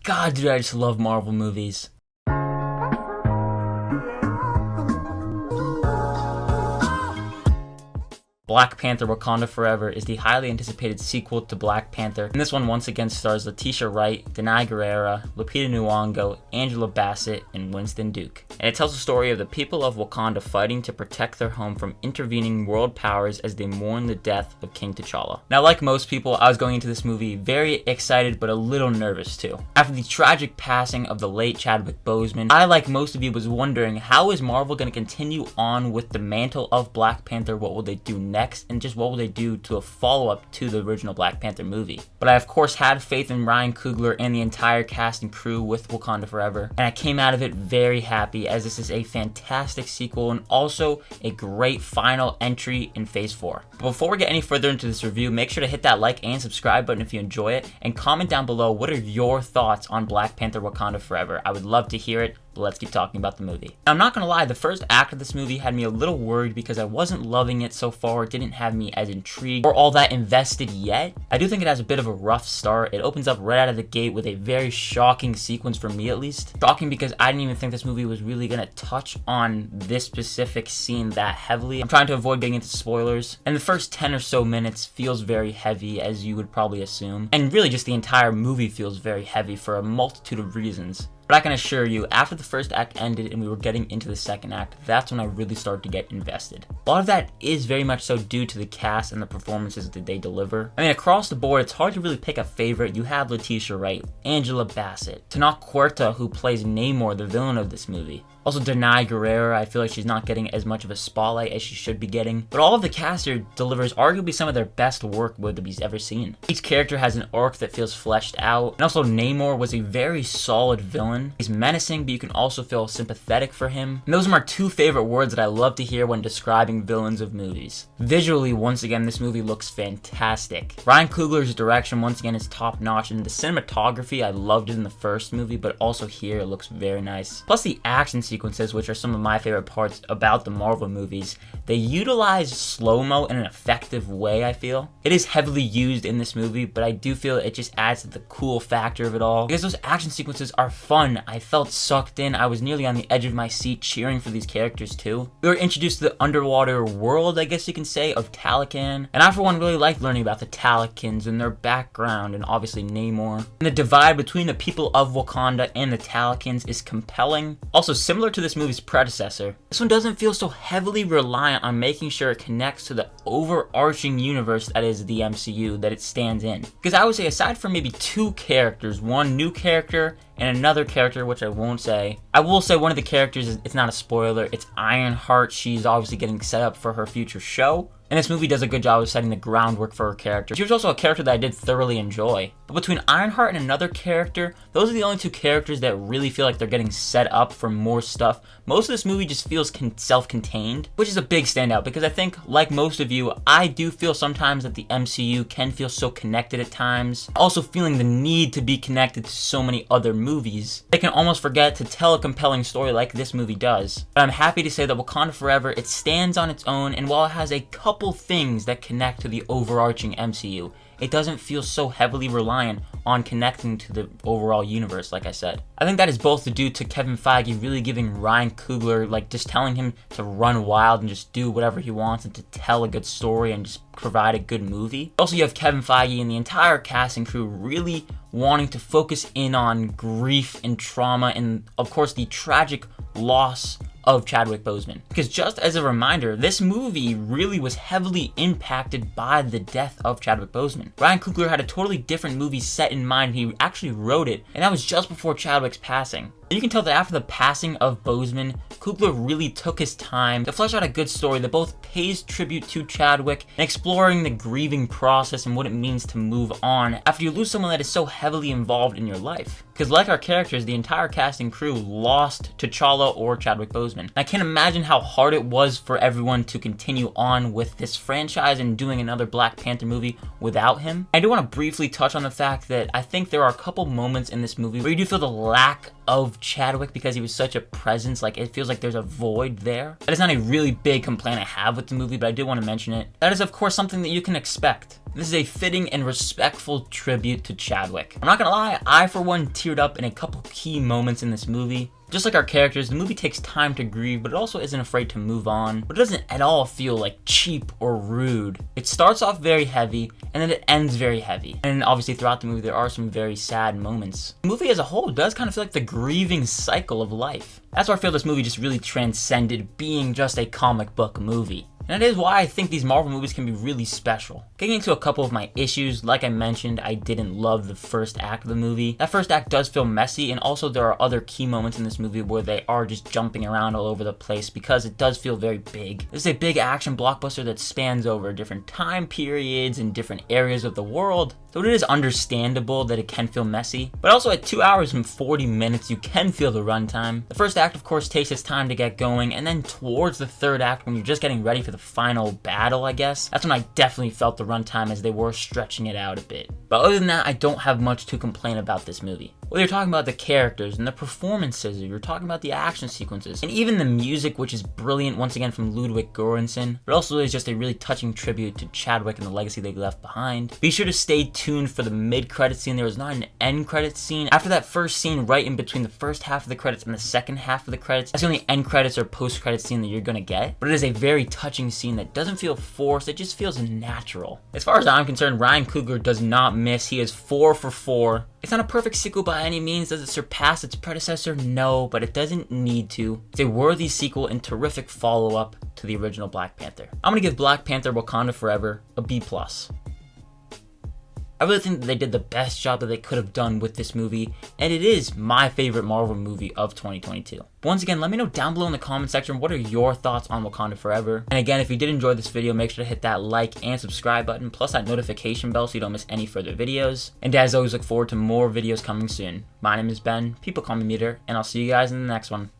God, dude, I just love Marvel movies. Black Panther: Wakanda Forever is the highly anticipated sequel to Black Panther, and this one once again stars Letitia Wright, Danai Gurira, Lupita Nyong'o, Angela Bassett, and Winston Duke. And it tells the story of the people of Wakanda fighting to protect their home from intervening world powers as they mourn the death of King T'Challa. Now, like most people, I was going into this movie very excited but a little nervous too. After the tragic passing of the late Chadwick Boseman, I, like most of you, was wondering, how is Marvel going to continue on with the mantle of Black Panther? What will they do next, and just what will they do to a follow-up to the original Black Panther movie? But I of course had faith in Ryan Coogler and the entire cast and crew with Wakanda Forever, and I came out of it very happy, as this is a fantastic sequel and also a great final entry in Phase 4. But before we get any further into this review, make sure to hit that like and subscribe button if you enjoy it, and comment down below what are your thoughts on Black Panther: Wakanda Forever. I would love to hear it. But let's keep talking about the movie. Now, I'm not gonna lie, the first act of this movie had me a little worried because I wasn't loving it so far. It didn't have me as intrigued or all that invested yet. I do think it has a bit of a rough start. It opens up right out of the gate with a very shocking sequence, for me at least. Shocking because I didn't even think this movie was really gonna touch on this specific scene that heavily. I'm trying to avoid getting into spoilers. And the first 10 or so minutes feels very heavy, as you would probably assume. And really just the entire movie feels very heavy for a multitude of reasons. But I can assure you, after the first act ended and we were getting into the second act, that's when I really started to get invested. A lot of that is very much so due to the cast and the performances that they deliver. I mean, across the board, it's hard to really pick a favorite. You have Letitia Wright, Angela Bassett, Tenoch Huerta, who plays Namor, the villain of this movie. Also, Danai Gurira, I feel like she's not getting as much of a spotlight as she should be getting. But all of the cast here delivers arguably some of their best work we've ever seen. Each character has an arc that feels fleshed out. And also, Namor was a very solid villain. He's menacing, but you can also feel sympathetic for him. And those are my two favorite words that I love to hear when describing villains of movies. Visually, once again, this movie looks fantastic. Ryan Coogler's direction, once again, is top notch. And the cinematography, I loved it in the first movie, but also here it looks very nice. Plus, the action sequences, which are some of my favorite parts about the Marvel movies, they utilize slow-mo in an effective way, I feel. It is heavily used in this movie, but I do feel it just adds to the cool factor of it all. Because those action sequences are fun. I felt sucked in. I was nearly on the edge of my seat cheering for these characters too. We were introduced to the underwater world, I guess you can say, of Talokan. And I, for one, really liked learning about the Talokans and their background, and obviously Namor. And the divide between the people of Wakanda and the Talokans is compelling. Also, similar to this movie's predecessor, this one doesn't feel so heavily reliant on making sure it connects to the overarching universe that is the MCU that it stands in. Because I would say, aside from maybe two characters, one new character and another character, which I won't say. I will say one of the characters, it's not a spoiler, it's Ironheart. She's obviously getting set up for her future show. And this movie does a good job of setting the groundwork for her character. She was also a character that I did thoroughly enjoy. But between Ironheart and another character, those are the only two characters that really feel like they're getting set up for more stuff. Most of this movie just feels self-contained, which is a big standout because I think, like most of you, I do feel sometimes that the MCU can feel so connected at times. Also feeling the need to be connected to so many other movies. They can almost forget to tell a compelling story like this movie does. But I'm happy to say that Wakanda Forever, it stands on its own, and while it has a couple things that connect to the overarching MCU, it doesn't feel so heavily reliant on connecting to the overall universe, like I said. I think that is both due to Kevin Feige really giving Ryan Coogler, like, just telling him to run wild and just do whatever he wants and to tell a good story and just provide a good movie. Also, you have Kevin Feige and the entire cast and crew really wanting to focus in on grief and trauma and, of course, the tragic loss of Chadwick Boseman. Because just as a reminder, this movie really was heavily impacted by the death of Chadwick Boseman. Ryan Coogler had a totally different movie set in mind. He actually wrote it, and that was just before Chadwick's passing. And you can tell that after the passing of Boseman, Coogler really took his time to flesh out a good story that both pays tribute to Chadwick and exploring the grieving process and what it means to move on after you lose someone that is so heavily involved in your life. Because like our characters, the entire cast and crew lost T'Challa or Chadwick Boseman. And I can't imagine how hard it was for everyone to continue on with this franchise and doing another Black Panther movie without him. I do want to briefly touch on the fact that I think there are a couple moments in this movie where you do feel the lack of of Chadwick because he was such a presence. Like, it feels like there's a void there. That is not a really big complaint I have with the movie, but I do want to mention it. That is, of course, something that you can expect. This is a fitting and respectful tribute to Chadwick. I'm not gonna lie, I for one teared up in a couple key moments in this movie. Just like our characters, the movie takes time to grieve, but it also isn't afraid to move on. But it doesn't at all feel like cheap or rude. It starts off very heavy, and then it ends very heavy. And obviously throughout the movie, there are some very sad moments. The movie as a whole does kind of feel like the grieving cycle of life. That's why I feel this movie just really transcended being just a comic book movie. And that is why I think these Marvel movies can be really special. Getting into a couple of my issues, like I mentioned, I didn't love the first act of the movie. That first act does feel messy, and also there are other key moments in this movie where they are just jumping around all over the place because it does feel very big. This is a big action blockbuster that spans over different time periods and different areas of the world. So it is understandable that it can feel messy, but also at 2 hours and 40 minutes, you can feel the runtime. The first act, of course, takes its time to get going, and then towards the third act, when you're just getting ready for the final battle, I guess, that's when I definitely felt the runtime as they were stretching it out a bit. But other than that, I don't have much to complain about this movie. Whether you're talking about the characters and the performances, or you're talking about the action sequences, and even the music, which is brilliant once again from Ludwig Göransson, but also is just a really touching tribute to Chadwick and the legacy they left behind. Be sure to stay tuned for the mid-credit scene. There was not an end credit scene. After that first scene, right in between the first half of the credits and the second half of the credits, that's the only end credits or post-credit scene that you're gonna get. But it is a very touching scene that doesn't feel forced, it just feels natural. As far as I'm concerned, Ryan Coogler does not miss. He is 4 for 4. It's not a perfect sequel by any means. Does it surpass its predecessor? No, but it doesn't need to. It's a worthy sequel and terrific follow-up to the original Black Panther. I'm gonna give Black Panther Wakanda Forever a B+. I really think that they did the best job that they could have done with this movie, and it is my favorite Marvel movie of 2022. But once again, let me know down below in the comment section, what are your thoughts on Wakanda Forever? And again, if you did enjoy this video, make sure to hit that like and subscribe button, plus that notification bell so you don't miss any further videos. And as always, look forward to more videos coming soon. My name is Ben, people call me Meter, and I'll see you guys in the next one.